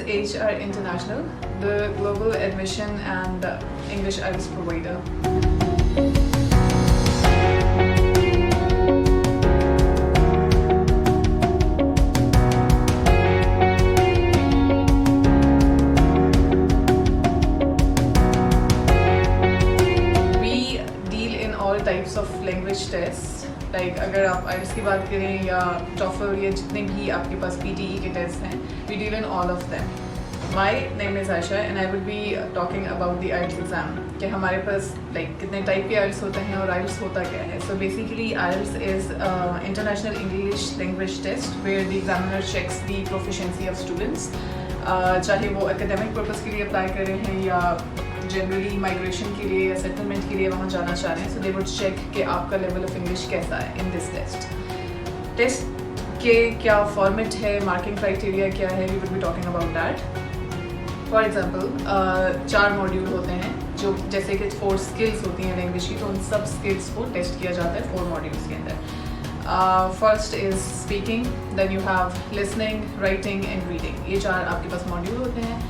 HR International, the global admission and English IELTS provider. We deal in all types of language tests. Like अगर आप IELTS की बात करें या TOEFL या जितने भी आपके पास PTE के टेस्ट हैं, we deal in all of them. My name is Ayesha and I will be talking about the IELTS exam कि हमारे पास लाइक कितने टाइप के IELTS होते हैं और IELTS होता क्या है. So basically IELTS is international English language test where the examiner checks the proficiency of students, चाहे वो एकेडमिक पर्पज़ के लिए अप्लाई कर रहे हैं या जनरली माइग्रेशन के लिए या सेटलमेंट के लिए वहाँ जाना चाह रहे हैं. सो दे वुड चेक कि आपका लेवल ऑफ इंग्लिश कैसा है इन दिस टेस्ट के क्या फॉर्मेट है, मार्किंग क्राइटेरिया क्या है, we would be talking about that. For example 4 module होते हैं जो जैसे कि 4 स्किल्स होती हैं लैंग्वेज की, तो उन सब स्किल्स को टेस्ट किया जाता है 4 मॉड्यूल्स के अंदर. First is speaking, then you have listening, writing and reading. ये 4 आपके पास मॉड्यूल होते हैं.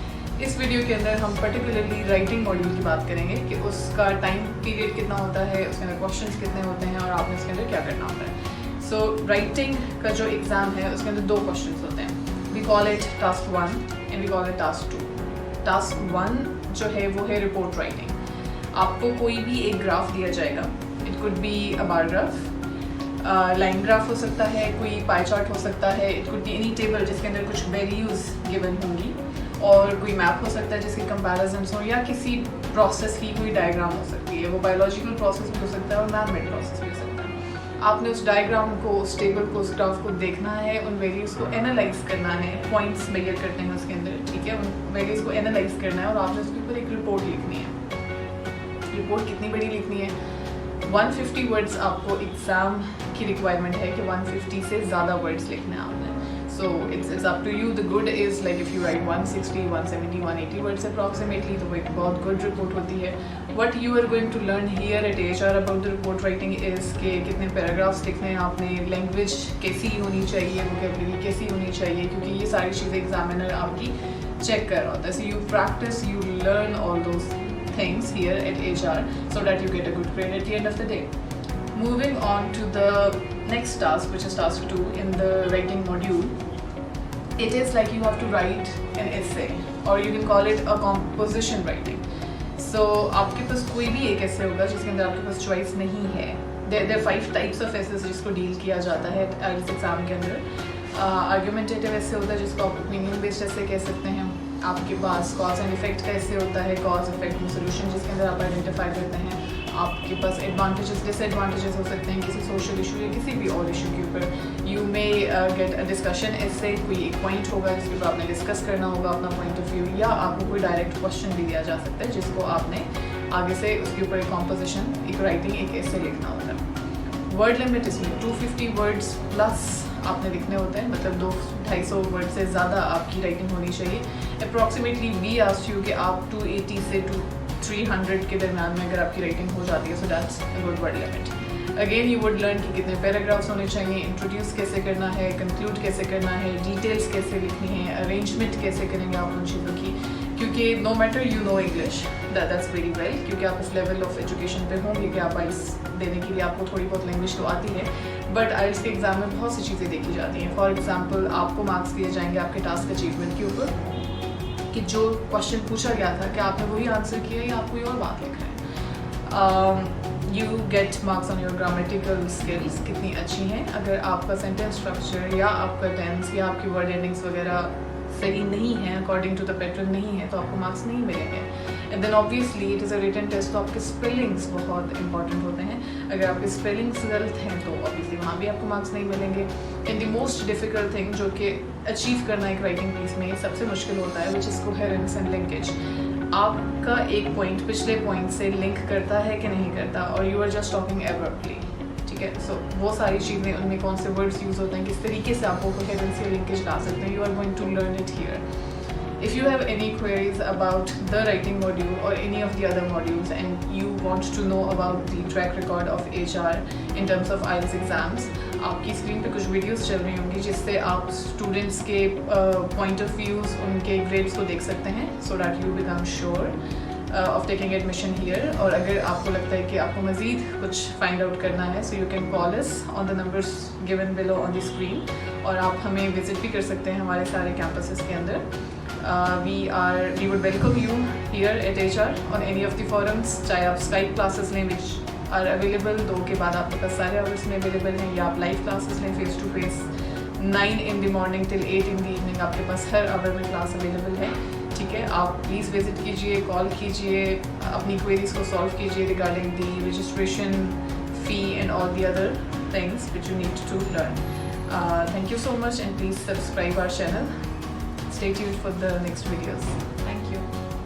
इस वीडियो के अंदर हम पर्टिकुलरली राइटिंग मॉड्यूल की बात करेंगे कि उसका टाइम पीरियड कितना होता है, उसके अंदर क्वेश्चंस कितने होते हैं और आपने उसके अंदर क्या करना होता है. सो राइटिंग का जो एग्ज़ाम है उसके अंदर 2 क्वेश्चंस होते हैं. We call it task 1 and we call it task 2. Task 1 जो है वो है रिपोर्ट राइटिंग. आपको कोई भी एक ग्राफ दिया जाएगा. It could be a bar graph, line graph हो सकता है, कोई पाई चार्ट हो सकता है, it could be any table जिसके अंदर कुछ वैल्यूज़ गिवन होंगी, और कोई मैप हो सकता है जिसके कंपैरिजन्स हो, या किसी प्रोसेस की कोई डायग्राम हो सकती है. वो बायोलॉजिकल प्रोसेस भी हो सकता है और मैन मेड प्रोसेस भी हो सकता है. आपने उस डायग्राम को, उस टेबल को, उस ग्राफ को देखना है, उन वैल्यूज़ को एनालाइज करना है. पॉइंट्स मेजर करते हैं उसके अंदर, ठीक है. उन वैल्यूज़ को एनालाइज करना है और आपने उसके ऊपर एक रिपोर्ट लिखनी है. रिपोर्ट कितनी बड़ी लिखनी है? 150 वर्ड्स आपको एग्ज़ाम की रिक्वायरमेंट है कि 150 से ज़्यादा वर्ड्स लिखने हैं आपने. So it's up to you. The good is like if you write 160, 170, 180 words approximately, तो वो एक बहुत good report होती है. What you are going to learn here at HR about the report writing is कि कितने paragraphs लिखने हैं आपने, language कैसी होनी चाहिए, vocabulary कैसी होनी चाहिए, क्योंकि ये सारी चीज़ें examiner आपकी check कर रहा होता है. So you practice, you learn all those things here at HR so that you get a good grade at the end of the day. Moving on to the next task, which is task 2 in the writing module. It is like you have to write an essay, or you can call it a composition writing. So आपके पास कोई भी एक essay होगा जिसके अंदर आपके पास choice नहीं है. There are 5 types of essays जिसको deal किया जाता है IELTS एग्जाम के अंदर. Argumentative essay होता है जिसको आप opinion based essay कह सकते हैं. आपके पास cause and effect का essay होता है, cause effect and solution, जिसके अंदर आप identify करते हैं. आपके पास एडवांटेजेस डिसएडवांटेजेस हो सकते हैं किसी सोशल इशू या किसी भी और इशू के ऊपर. You may get a discussion इससे, कोई एक पॉइंट होगा जिसके ऊपर आपने डिस्कस करना होगा अपना पॉइंट ऑफ व्यू, या आपको कोई डायरेक्ट क्वेश्चन भी दिया जा सकता है जिसको आपने आगे से उसके ऊपर एक कॉम्पोजिशन, एक राइटिंग, एक ऐसे लिखना होता है. वर्ड लिमिट इसमें 250 वर्ड्स प्लस आपने लिखने होते हैं, मतलब 200-250 वर्ड से ज़्यादा आपकी राइटिंग होनी चाहिए. अप्रॉक्सीमेटली वी आस्क्ड यू कि आप 280 से 300 के दरम्यान में अगर आपकी राइटिंग हो जाती है, so that's a good word limit. Again you would learn कि कितने पैराग्राफ्स होने चाहिए, इंट्रोड्यूस कैसे करना है, कंक्लूड कैसे करना है, डिटेल्स कैसे लिखनी है, अरेंजमेंट कैसे करेंगे आप उन चीज़ों की, क्योंकि no matter you know English, that's very well, क्योंकि आप इस लेवल ऑफ एजुकेशन पे होंगे कि आप IELTS देने के लिए आपको थोड़ी बहुत लैंग्वेज तो आती है. बट IELTS के एग्ज़ाम में बहुत सी चीज़ें देखी जाती हैं. फॉर एग्जाम्पल आपको मार्क्स दिए जाएंगे आपके टास्क अचीवमेंट के ऊपर कि जो क्वेश्चन पूछा गया था कि आपने वही आंसर किया या आप कोई और बात लिख रहे हैं. You get marks on your grammatical skills कितनी अच्छी हैं. अगर आपका सेंटेंस स्ट्रक्चर या आपका टेंस या आपकी वर्ड एंडिंग्स वगैरह सही नहीं है, अकॉर्डिंग टू द पैटर्न नहीं है, तो आपको मार्क्स नहीं मिलेंगे. And then obviously it is a written test, तो आपके स्पेलिंग्स बहुत इंपॉर्टेंट होते हैं. अगर आपके स्पेलिंग्स गलत हैं तो ऑब्वियसली वहाँ भी आपको मार्क्स नहीं मिलेंगे. And the most difficult thing जो कि अचीव करना एक राइटिंग पीस में सबसे मुश्किल होता है, which is coherence and linkage. आपका एक पॉइंट पिछले पॉइंट से लिंक करता है कि नहीं करता, और you are just talking abruptly, ठीक है. सो वो सारी चीज़ें, उनमें कौन से वर्ड्स यूज़ होते हैं, किस तरीके से आप वो कोहेरेंस या लिंकेज ला सकते हैं, you are going to learn it here. If you have any queries about the writing module or any of the other modules and you want to know about the track record of HR in terms of IELTS exams, आपकी screen पे कुछ videos चल रही होंगी जिससे आप students के point of views उनके ग्रेड्स को देख सकते हैं, so that you become sure of taking admission here. और अगर आपको लगता है कि आपको मज़ीद कुछ फाइंड आउट करना है, so you can call us on the numbers given below on the screen, और आप हमें विजिट भी कर सकते हैं हमारे सारे कैंपसेस के अंदर. We would welcome you here at HR on any of the forums, चाहे आप Skype classes लें which are available 2 के बाद आपके पास सारे आवर्स में अवेलेबल हैं, या आप लाइव क्लासेस लें face to face 9 in the morning till 8 in the evening, आपके पास हर आवर में क्लास अवेलेबल है. ठीक है, आप प्लीज़ विजिट कीजिए, कॉल कीजिए, अपनी क्वेरीज को सॉल्व कीजिए regarding the registration fee and all the other things which you need to learn. Thank you so much and please subscribe our channel. Stay tuned for the next videos.